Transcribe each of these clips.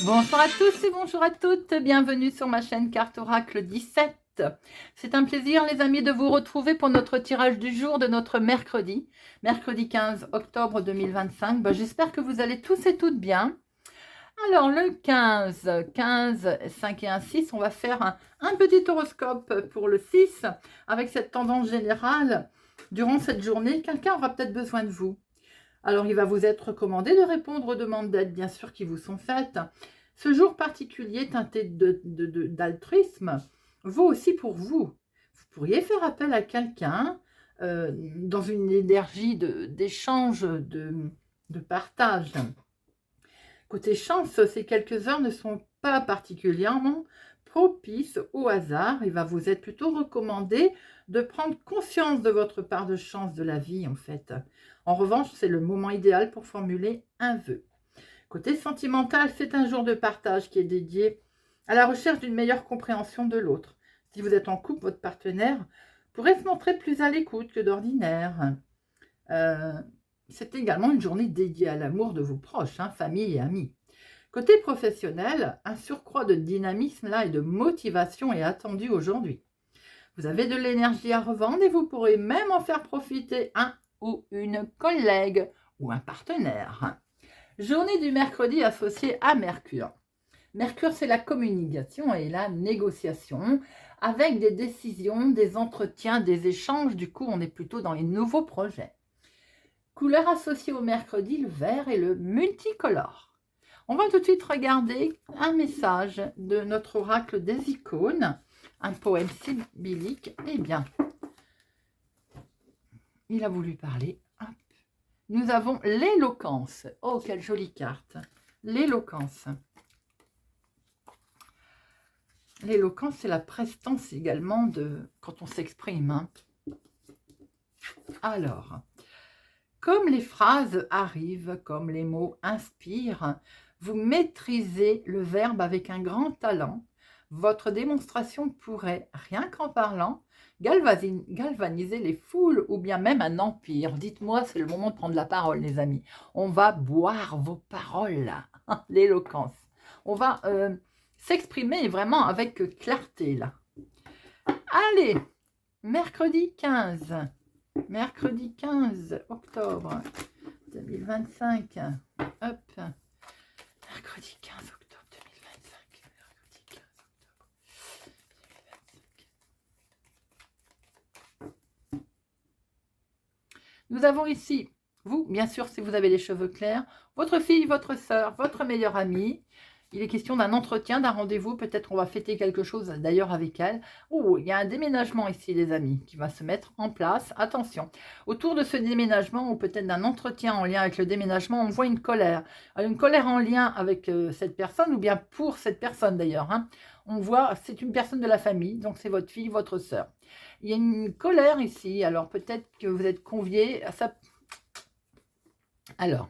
Bonjour à tous et bonjour à toutes, bienvenue sur ma chaîne Carte Oracle 17. C'est un plaisir les amis de vous retrouver pour notre tirage du jour de notre mercredi 15 octobre 2025. J'espère que vous allez tous et toutes bien. Alors le 15, 5 et 1, 6, on va faire un petit horoscope pour le 6 avec cette tendance générale. Durant cette journée, quelqu'un aura peut-être besoin de vous. Alors, il va vous être recommandé de répondre aux demandes d'aide, bien sûr, qui vous sont faites. Ce jour particulier teinté d'altruisme vaut aussi pour vous. Vous pourriez faire appel à quelqu'un dans une énergie d'échange, de partage. Côté chance, ces quelques heures ne sont pas particulièrement propices au hasard. Il va vous être plutôt recommandé de prendre conscience de votre part de chance de la vie, en fait. En revanche, c'est le moment idéal pour formuler un vœu. Côté sentimental, c'est un jour de partage qui est dédié à la recherche d'une meilleure compréhension de l'autre. Si vous êtes en couple, votre partenaire pourrait se montrer plus à l'écoute que d'ordinaire. C'est également une journée dédiée à l'amour de vos proches, famille et amis. Côté professionnel, un surcroît de dynamisme là et de motivation est attendu aujourd'hui. Vous avez de l'énergie à revendre et vous pourrez même en faire profiter un ou une collègue ou un partenaire. Journée du mercredi associée à Mercure. Mercure, c'est la communication et la négociation avec des décisions, des entretiens, des échanges. Du coup, on est plutôt dans les nouveaux projets. Couleur associée au mercredi, le vert et le multicolore. On va tout de suite regarder un message de notre oracle des icônes, un poème sibyllique. Eh bien, il a voulu parler. Nous avons l'éloquence. Oh, quelle jolie carte. L'éloquence. L'éloquence, c'est la prestance également de quand on s'exprime. Alors, comme les phrases arrivent, comme les mots inspirent, vous maîtrisez le verbe avec un grand talent. Votre démonstration pourrait, rien qu'en parlant, galvaniser les foules ou bien même un empire. Dites-moi, c'est le moment de prendre la parole, les amis. On va boire vos paroles, là. L'éloquence. On va s'exprimer vraiment avec clarté, là. Allez, mercredi 15 octobre 2025. Hop. Mercredi 15 octobre 2025. Mercredi 15 octobre 2025. Nous avons ici, vous, bien sûr, si vous avez les cheveux clairs, votre fille, votre sœur, votre meilleure amie. Il est question d'un entretien, d'un rendez-vous. Peut-être on va fêter quelque chose d'ailleurs avec elle. Oh, il y a un déménagement ici, les amis, qui va se mettre en place. Attention. Autour de ce déménagement, ou peut-être d'un entretien en lien avec le déménagement, on voit une colère. Une colère en lien avec cette personne, ou bien pour cette personne d'ailleurs. On voit, c'est une personne de la famille, donc c'est votre fille, votre sœur. Il y a une colère ici, alors peut-être que vous êtes conviés à ça. Alors,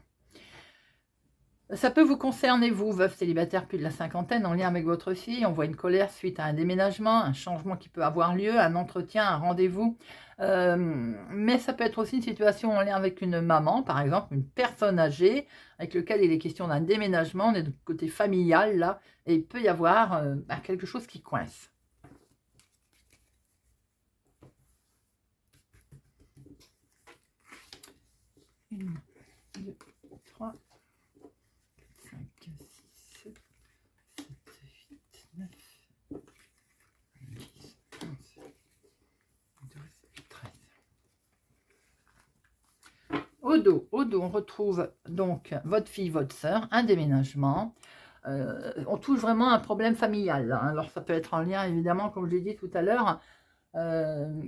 ça peut vous concerner, vous, veuve célibataire plus de la cinquantaine, en lien avec votre fille. On voit une colère suite à un déménagement, un changement qui peut avoir lieu, un entretien, un rendez-vous. Mais ça peut être aussi une situation en lien avec une maman, par exemple, une personne âgée, avec lequel il est question d'un déménagement. On est du côté familial, là, et il peut y avoir quelque chose qui coince. Une, deux, trois. 5, 6, 7, 8, 9, 10, 11, 12, 13. Au dos, on retrouve donc votre fille, votre sœur, un déménagement. On touche vraiment un problème familial. Alors ça peut être en lien, évidemment, comme je l'ai dit tout à l'heure,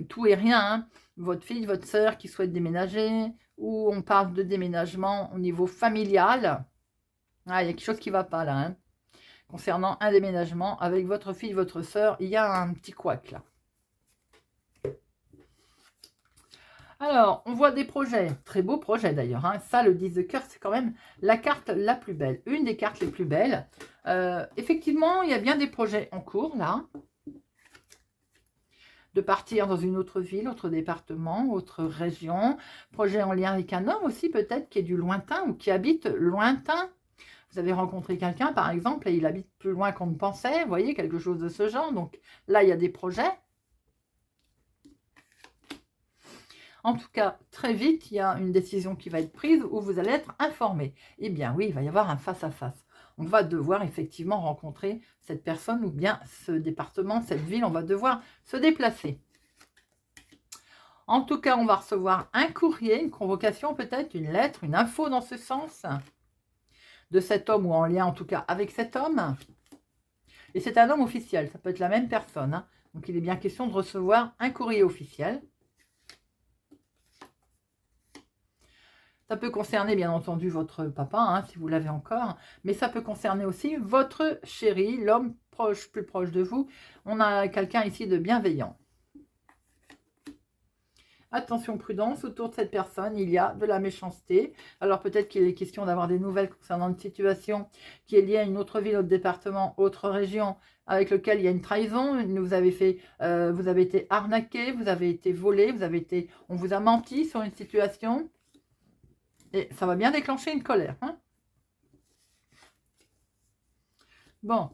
tout et rien. Votre fille, votre sœur qui souhaite déménager, ou on parle de déménagement au niveau familial. Ah, il y a quelque chose qui ne va pas là. Concernant un déménagement avec votre fille, votre sœur, il y a un petit couac là. Alors, on voit des projets, très beaux projets d'ailleurs. Ça, le 10 de cœur, c'est quand même la carte la plus belle, une des cartes les plus belles. Effectivement, il y a bien des projets en cours là. De partir dans une autre ville, autre département, autre région. Projet en lien avec un homme aussi peut-être qui est du lointain ou qui habite lointain. Vous avez rencontré quelqu'un, par exemple, et il habite plus loin qu'on ne pensait, vous voyez, quelque chose de ce genre. Donc là, il y a des projets. En tout cas, très vite, il y a une décision qui va être prise où vous allez être informé. Eh bien oui, il va y avoir un face-à-face. On va devoir effectivement rencontrer cette personne ou bien ce département, cette ville, on va devoir se déplacer. En tout cas, on va recevoir un courrier, une convocation peut-être, une lettre, une info dans ce sens, de cet homme ou en lien en tout cas avec cet homme. Et c'est un homme officiel, ça peut être la même personne. Hein. Donc il est bien question de recevoir un courrier officiel. Ça peut concerner bien entendu votre papa, hein, si vous l'avez encore, mais ça peut concerner aussi votre chéri, l'homme proche, plus proche de vous. On a quelqu'un ici de bienveillant. Attention, prudence, autour de cette personne, il y a de la méchanceté. Alors peut-être qu'il est question d'avoir des nouvelles concernant une situation qui est liée à une autre ville, autre département, autre région, avec lequel il y a une trahison. Vous avez été arnaqué, vous avez été volé, on vous a menti sur une situation. Et ça va bien déclencher une colère. Hein. Bon,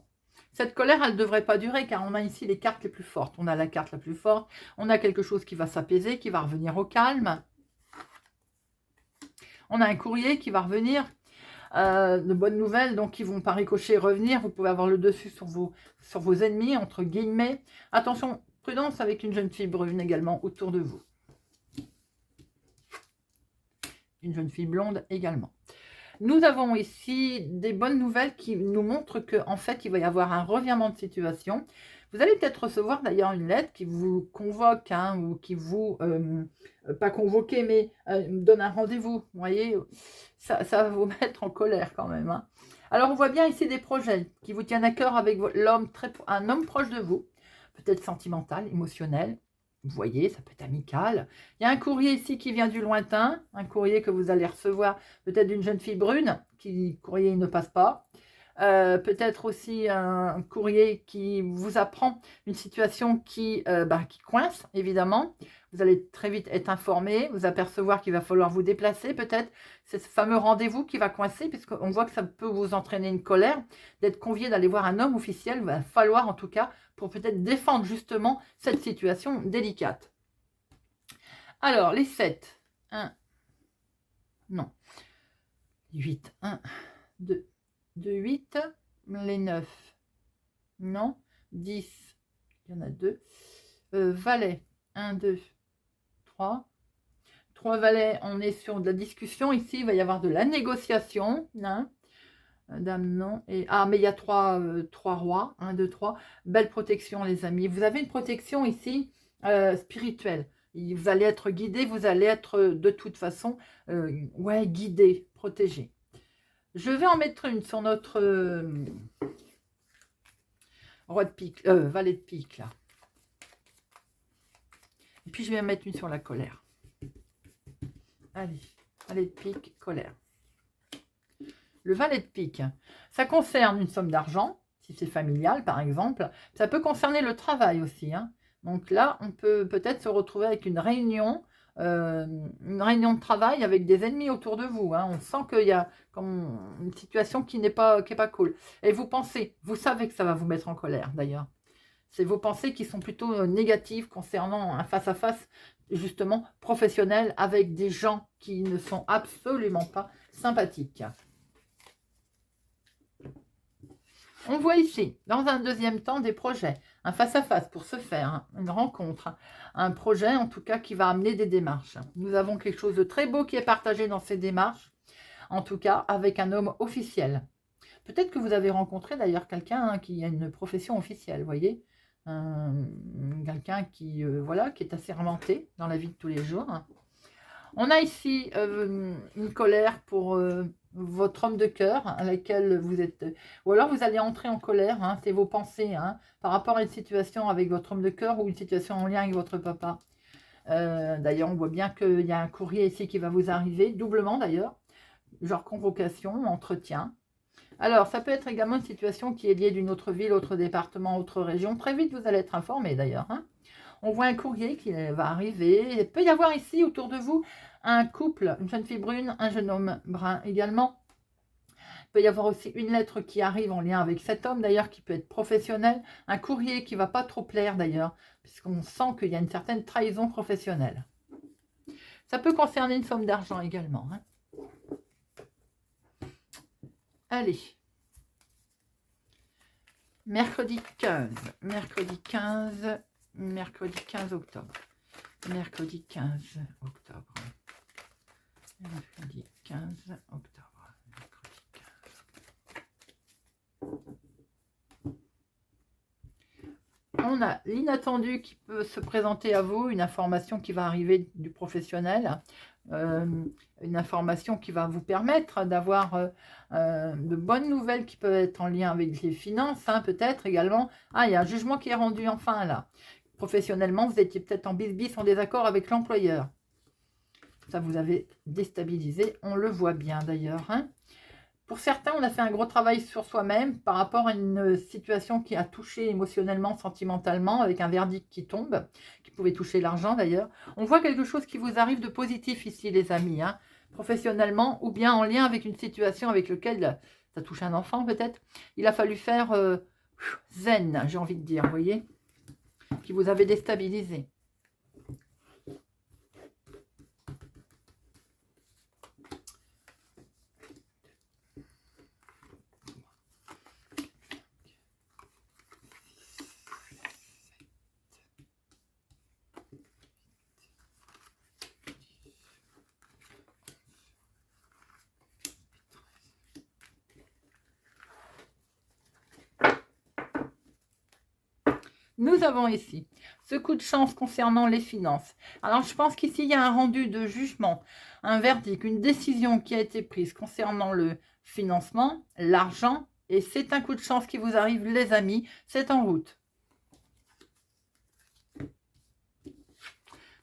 cette colère, elle ne devrait pas durer car on a ici les cartes les plus fortes. On a la carte la plus forte, on a quelque chose qui va s'apaiser, qui va revenir au calme. On a un courrier qui va revenir, de bonnes nouvelles, donc qui vont par ricochet revenir. Vous pouvez avoir le dessus sur vos ennemis, entre guillemets. Attention, prudence avec une jeune fille brune également autour de vous. Une jeune fille blonde également. Nous avons ici des bonnes nouvelles qui nous montrent qu'en fait, il va y avoir un revirement de situation. Vous allez peut-être recevoir d'ailleurs une lettre qui vous convoque, hein, ou qui vous, pas convoquer, mais donne un rendez-vous. Vous voyez, ça va vous mettre en colère quand même. Hein. Alors, on voit bien ici des projets qui vous tiennent à cœur avec un homme proche de vous, peut-être sentimental, émotionnel. Vous voyez, ça peut être amical. Il y a un courrier ici qui vient du lointain, un courrier que vous allez recevoir peut-être d'une jeune fille brune, qui courrier ne passe pas. Peut-être aussi un courrier qui vous apprend une situation qui coince, évidemment. Vous allez très vite être informé, vous apercevoir qu'il va falloir vous déplacer, peut-être. C'est ce fameux rendez-vous qui va coincer, puisqu'on voit que ça peut vous entraîner une colère, d'être convié d'aller voir un homme officiel. Il va falloir, en tout cas, pour peut-être défendre justement cette situation délicate. Alors, les 7. 1. Non. 8. 1, 2. 8, les 9, non, 10, il y en a 2, valet, 1, 2, 3 valets, on est sur de la discussion, ici il va y avoir de la négociation, hein. Dame non, et mais il y a 3 rois, 1, 2, 3, belle protection les amis, vous avez une protection ici spirituelle, vous allez être guidé, vous allez être de toute façon, guidé, protégé. Je vais en mettre une sur notre roi de pique, valet de pique, là. Et puis, je vais en mettre une sur la colère. Allez, valet de pique, colère. Le valet de pique, ça concerne une somme d'argent, si c'est familial, par exemple. Ça peut concerner le travail aussi. Hein. Donc là, on peut peut-être se retrouver avec une réunion de travail avec des ennemis autour de vous. Hein. On sent qu'il y a comme une situation qui n'est pas cool. Et vous savez que ça va vous mettre en colère d'ailleurs. C'est vos pensées qui sont plutôt négatives concernant un face-à-face justement professionnel avec des gens qui ne sont absolument pas sympathiques. On voit ici, dans un deuxième temps, des projets, un face-à-face pour se faire, hein, une rencontre, un projet en tout cas qui va amener des démarches. Nous avons quelque chose de très beau qui est partagé dans ces démarches, en tout cas avec un homme officiel. Peut-être que vous avez rencontré d'ailleurs quelqu'un qui a une profession officielle, vous voyez, quelqu'un qui est assermenté dans la vie de tous les jours. On a ici une colère pour votre homme de cœur à laquelle vous êtes... Ou alors vous allez entrer en colère, hein, c'est vos pensées, hein, par rapport à une situation avec votre homme de cœur ou une situation en lien avec votre papa. D'ailleurs, on voit bien qu'il y a un courrier ici qui va vous arriver, doublement d'ailleurs, genre convocation, entretien. Alors, ça peut être également une situation qui est liée d'une autre ville, autre département, autre région. Très vite, vous allez être informé d'ailleurs, hein. On voit un courrier qui va arriver. Il peut y avoir ici, autour de vous, un couple, une jeune fille brune, un jeune homme brun également, peut y avoir aussi une lettre qui arrive en lien avec cet homme, d'ailleurs, qui peut être professionnel. Un courrier qui ne va pas trop plaire, d'ailleurs, puisqu'on sent qu'il y a une certaine trahison professionnelle. Ça peut concerner une somme d'argent également. Hein. Allez. Mercredi 15 octobre. Mercredi 15 octobre. Mercredi 15 octobre. Mercredi 15. On a l'inattendu qui peut se présenter à vous, une information qui va arriver du professionnel, une information qui va vous permettre d'avoir de bonnes nouvelles qui peuvent être en lien avec les finances, hein, peut-être également. Ah, il y a un jugement qui est rendu enfin là. Professionnellement, vous étiez peut-être en bisbis, en désaccord avec l'employeur. Ça vous avait déstabilisé, on le voit bien d'ailleurs. Hein. Pour certains, on a fait un gros travail sur soi-même par rapport à une situation qui a touché émotionnellement, sentimentalement, avec un verdict qui tombe, qui pouvait toucher l'argent d'ailleurs. On voit quelque chose qui vous arrive de positif ici, les amis, hein, professionnellement, ou bien en lien avec une situation avec laquelle ça touche un enfant peut-être. Il a fallu faire zen, j'ai envie de dire, vous voyez, qui vous avait déstabilisé. Nous avons ici ce coup de chance concernant les finances. Alors, je pense qu'ici, il y a un rendu de jugement, un verdict, une décision qui a été prise concernant le financement, l'argent, et c'est un coup de chance qui vous arrive, les amis, c'est en route.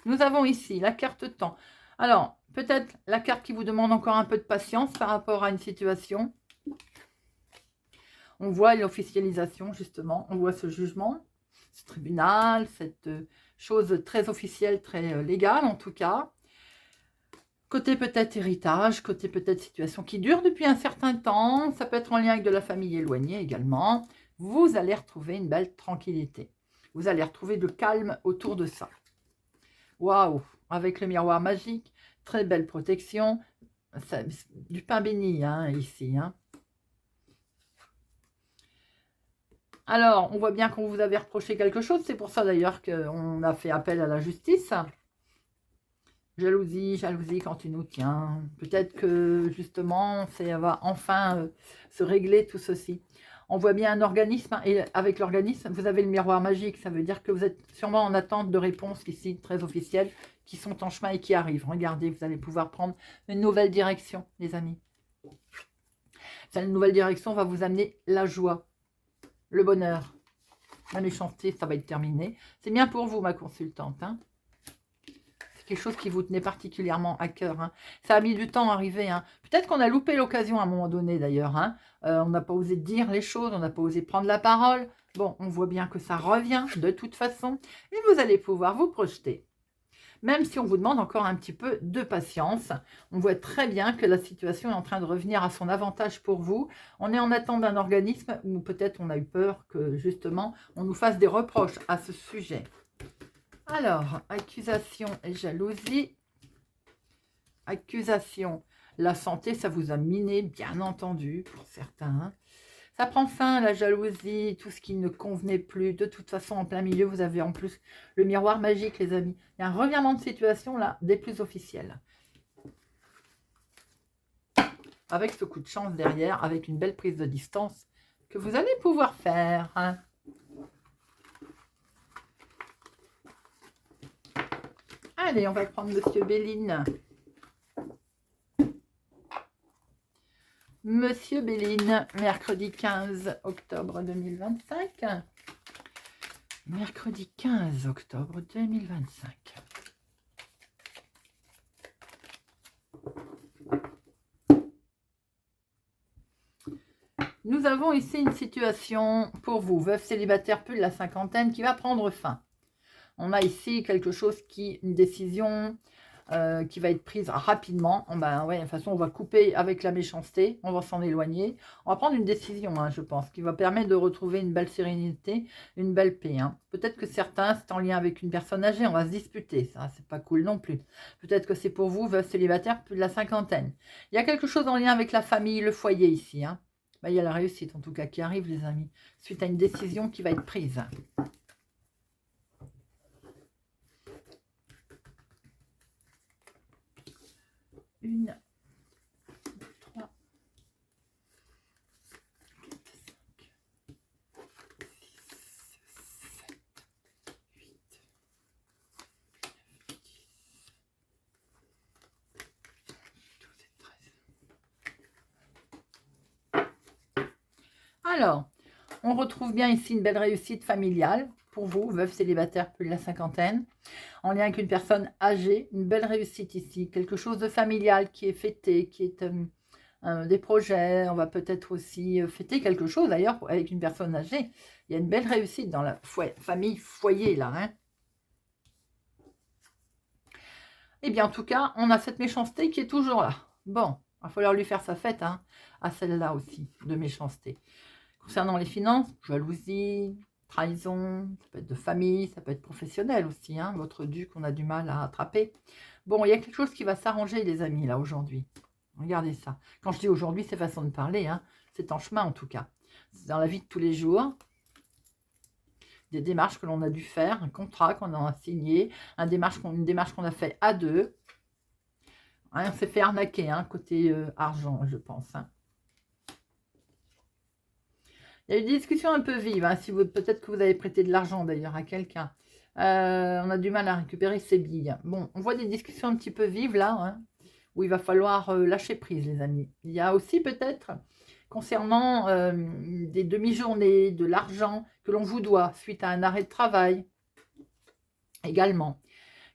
Nous avons ici la carte temps. Alors, peut-être la carte qui vous demande encore un peu de patience par rapport à une situation. On voit l'officialisation, justement, on voit ce jugement. Ce tribunal, cette chose très officielle, très légale en tout cas. Côté peut-être héritage, côté peut-être situation qui dure depuis un certain temps. Ça peut être en lien avec de la famille éloignée également. Vous allez retrouver une belle tranquillité. Vous allez retrouver le calme autour de ça. Waouh! Avec le miroir magique, très belle protection. Ça, du pain béni hein, ici. Hein. Alors, on voit bien qu'on vous avait reproché quelque chose. C'est pour ça d'ailleurs qu'on a fait appel à la justice. Jalousie, jalousie quand tu nous tiens. Peut-être que justement, ça va enfin se régler tout ceci. On voit bien un organisme. Et avec l'organisme, vous avez le miroir magique. Ça veut dire que vous êtes sûrement en attente de réponses ici, très officielles, qui sont en chemin et qui arrivent. Regardez, vous allez pouvoir prendre une nouvelle direction, les amis. Cette nouvelle direction va vous amener la joie. Le bonheur, la méchanceté, ça va être terminé. C'est bien pour vous, ma consultante. Hein. C'est quelque chose qui vous tenait particulièrement à cœur. Hein. Ça a mis du temps à arriver. Hein. Peut-être qu'on a loupé l'occasion à un moment donné, d'ailleurs. Hein. On n'a pas osé dire les choses, on n'a pas osé prendre la parole. Bon, on voit bien que ça revient de toute façon. Et vous allez pouvoir vous projeter. Même si on vous demande encore un petit peu de patience, on voit très bien que la situation est en train de revenir à son avantage pour vous. On est en attente d'un organisme où peut-être on a eu peur que justement on nous fasse des reproches à ce sujet. Alors, accusation et jalousie. Accusation, la santé, ça vous a miné, bien entendu, pour certains. Ça prend fin, la jalousie, tout ce qui ne convenait plus. De toute façon, en plein milieu, vous avez en plus le miroir magique, les amis. Il y a un revirement de situation, là, des plus officiels. Avec ce coup de chance derrière, avec une belle prise de distance que vous allez pouvoir faire. Hein. Allez, on va prendre Monsieur Béline. Monsieur Béline, mercredi 15 octobre 2025. Mercredi 15 octobre 2025. Nous avons ici une situation pour vous, veuve célibataire plus de la cinquantaine, qui va prendre fin. On a ici quelque chose une décision qui va être prise rapidement. Ben ouais, de toute façon, on va couper avec la méchanceté, on va s'en éloigner. On va prendre une décision, hein, je pense, qui va permettre de retrouver une belle sérénité, une belle paix. Hein. Peut-être que certains, c'est en lien avec une personne âgée, on va se disputer, ça, c'est pas cool non plus. Peut-être que c'est pour vous, veuve célibataire, plus de la cinquantaine. Il y a quelque chose en lien avec la famille, le foyer ici. Hein. Ben, il y a la réussite, en tout cas, qui arrive, les amis, suite à une décision qui va être prise. Une, 3, 4, 5, 6, 7, 8, 9, 10, 12 et 13. Alors, on retrouve bien ici une belle réussite familiale pour vous, veuve célibataire plus de la cinquantaine, en lien avec une personne âgée, une belle réussite ici, quelque chose de familial qui est fêté, qui est des projets, on va peut-être aussi fêter quelque chose d'ailleurs avec une personne âgée. Il y a une belle réussite dans la famille, foyer là. Hein. Eh bien en tout cas, on a cette méchanceté qui est toujours là. Bon, il va falloir lui faire sa fête hein, à celle-là aussi, de méchanceté. Concernant les finances, jalousie, trahison, ça peut être de famille, ça peut être professionnel aussi, hein, votre dû qu'on a du mal à attraper. Bon, il y a quelque chose qui va s'arranger, les amis, là, aujourd'hui. Regardez ça. Quand je dis aujourd'hui, c'est façon de parler, hein, c'est en chemin, en tout cas. C'est dans la vie de tous les jours. Des démarches que l'on a dû faire, un contrat qu'on a signé, une démarche qu'on a fait à deux. Hein, on s'est fait arnaquer, hein, côté argent, je pense, hein. Il y a eu des discussions un peu vives, hein, si peut-être que vous avez prêté de l'argent d'ailleurs à quelqu'un. On a du mal à récupérer ses billes. Bon, on voit des discussions un petit peu vives là, hein, où il va falloir lâcher prise, les amis. Il y a aussi peut-être, concernant des demi-journées, de l'argent que l'on vous doit suite à un arrêt de travail, également.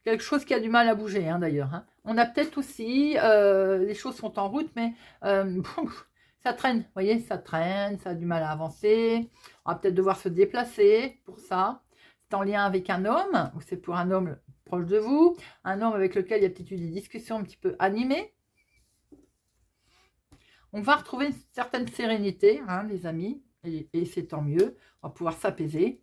Quelque chose qui a du mal à bouger, hein, d'ailleurs. Hein. On a peut-être aussi, les choses sont en route, mais... ça traîne, vous voyez, ça traîne, ça a du mal à avancer. On va peut-être devoir se déplacer pour ça. C'est en lien avec un homme, ou c'est pour un homme proche de vous, un homme avec lequel il y a peut-être eu des discussions un petit peu animées. On va retrouver une certaine sérénité, hein, les amis, et c'est tant mieux. On va pouvoir s'apaiser.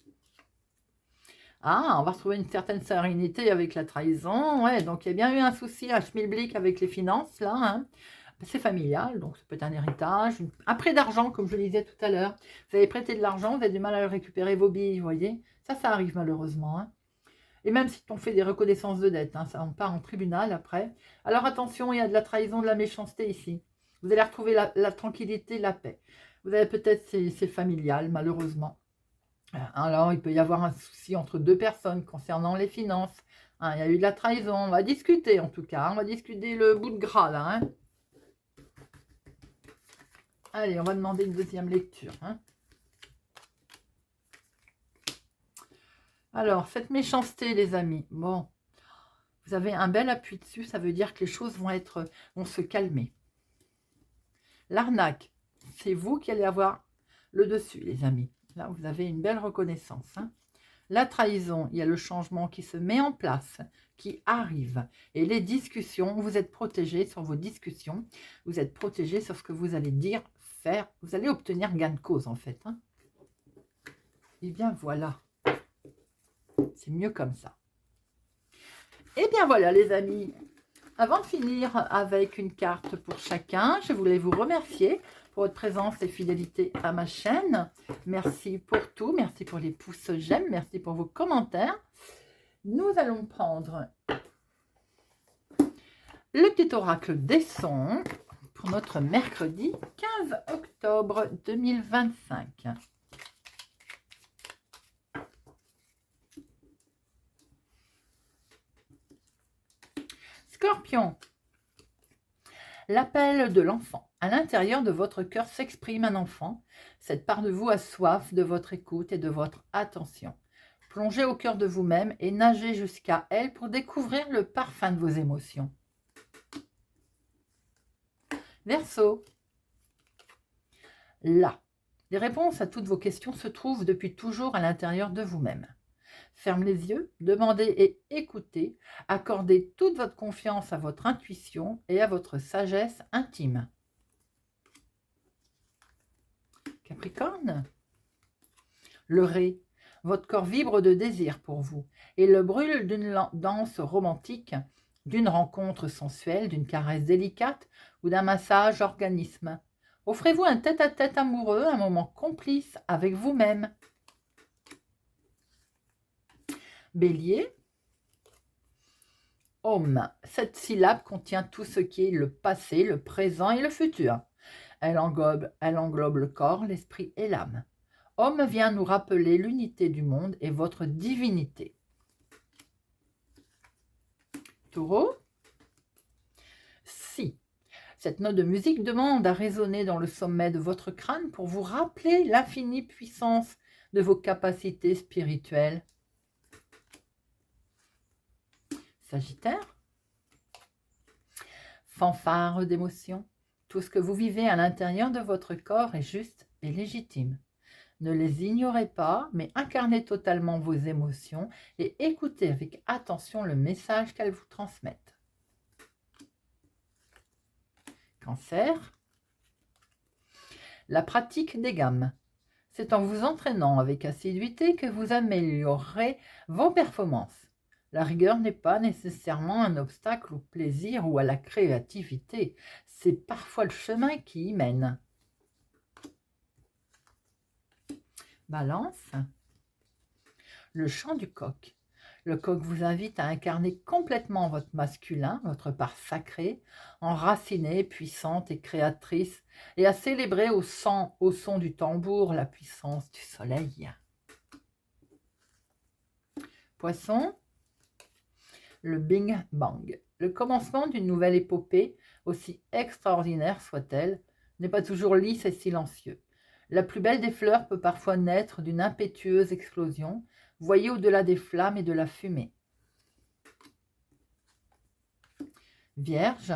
Ah, on va retrouver une certaine sérénité avec la trahison. Ouais, donc il y a bien eu un souci, un schmilblick avec les finances, là, hein. C'est familial, donc ça peut être un héritage, un prêt d'argent, comme je le disais tout à l'heure. Vous avez prêté de l'argent, vous avez du mal à récupérer vos billes, vous voyez. Ça arrive malheureusement. Hein. Et même si on fait des reconnaissances de dette, hein, ça on part en tribunal après. Alors attention, il y a de la trahison, de la méchanceté ici. Vous allez retrouver la tranquillité, la paix. Vous avez peut-être, c'est familial, malheureusement. Alors, il peut y avoir un souci entre deux personnes concernant les finances. Hein, il y a eu de la trahison, on va discuter en tout cas. Hein, on va discuter le bout de gras là, hein. Allez, on va demander une deuxième lecture. Hein. Alors, cette méchanceté, les amis. Bon, vous avez un bel appui dessus. Ça veut dire que les choses vont se calmer. L'arnaque, c'est vous qui allez avoir le dessus, les amis. Là, vous avez une belle reconnaissance. Hein. La trahison, il y a le changement qui se met en place, qui arrive. Et les discussions, vous êtes protégés sur vos discussions. Vous êtes protégés sur ce que vous allez dire, faire. Vous allez obtenir gain de cause, en fait. Hein. Et bien, voilà. C'est mieux comme ça. Et bien, voilà, les amis. Avant de finir avec une carte pour chacun, je voulais vous remercier pour votre présence et fidélité à ma chaîne. Merci pour tout. Merci pour les pouces j'aime. Merci pour vos commentaires. Nous allons prendre le petit oracle des sons pour notre mercredi 15 octobre 2025. Scorpion, l'appel de l'enfant. À l'intérieur de votre cœur s'exprime un enfant. Cette part de vous a soif de votre écoute et de votre attention. Plongez au cœur de vous-même et nagez jusqu'à elle pour découvrir le parfum de vos émotions. Verseau, là, les réponses à toutes vos questions se trouvent depuis toujours à l'intérieur de vous-même. Ferme les yeux, demandez et écoutez. Accordez toute votre confiance à votre intuition et à votre sagesse intime. Capricorne, le ré. Votre corps vibre de désir pour vous et le brûle d'une danse romantique, d'une rencontre sensuelle, d'une caresse délicate ou d'un massage organisme. Offrez-vous un tête-à-tête amoureux, un moment complice avec vous-même. Bélier, homme. Cette syllabe contient tout ce qui est le passé, le présent et le futur. Elle englobe le corps, l'esprit et l'âme. Homme vient nous rappeler l'unité du monde et votre divinité. Taureau, si. Cette note de musique demande à résonner dans le sommet de votre crâne pour vous rappeler l'infinie puissance de vos capacités spirituelles. Sagittaire, fanfare d'émotions. Tout ce que vous vivez à l'intérieur de votre corps est juste et légitime. Ne les ignorez pas, mais incarnez totalement vos émotions et écoutez avec attention le message qu'elles vous transmettent. Cancer, la pratique des gammes. C'est en vous entraînant avec assiduité que vous améliorerez vos performances. La rigueur n'est pas nécessairement un obstacle au plaisir ou à la créativité. C'est parfois le chemin qui y mène. Balance, le chant du coq. Le coq vous invite à incarner complètement votre masculin, votre part sacrée, enracinée, puissante et créatrice, et à célébrer au son du tambour la puissance du soleil. Poisson, le Bing Bang. Le commencement d'une nouvelle épopée, aussi extraordinaire soit-elle, n'est pas toujours lisse et silencieux. La plus belle des fleurs peut parfois naître d'une impétueuse explosion. Voyez au-delà des flammes et de la fumée. Vierge,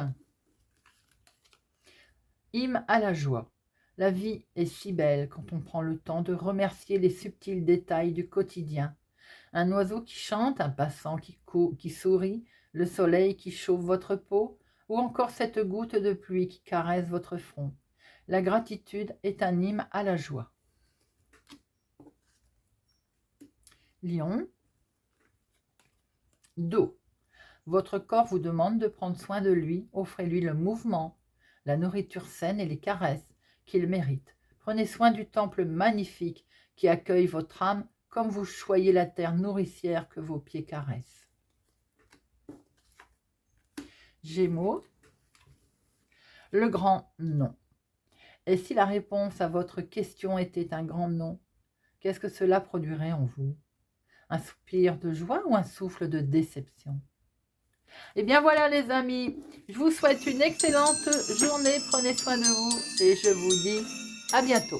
hymne à la joie. La vie est si belle quand on prend le temps de remercier les subtils détails du quotidien. Un oiseau qui chante, un passant qui sourit, le soleil qui chauffe votre peau, ou encore cette goutte de pluie qui caresse votre front. La gratitude est un hymne à la joie. Lion, dos. Votre corps vous demande de prendre soin de lui. Offrez-lui le mouvement, la nourriture saine et les caresses qu'il mérite. Prenez soin du temple magnifique qui accueille votre âme comme vous choyez la terre nourricière que vos pieds caressent. Gémeaux, le grand non. Et si la réponse à votre question était un grand non, qu'est-ce que cela produirait en vous? Un soupir de joie ou un souffle de déception? Eh bien voilà les amis, je vous souhaite une excellente journée, prenez soin de vous et je vous dis à bientôt.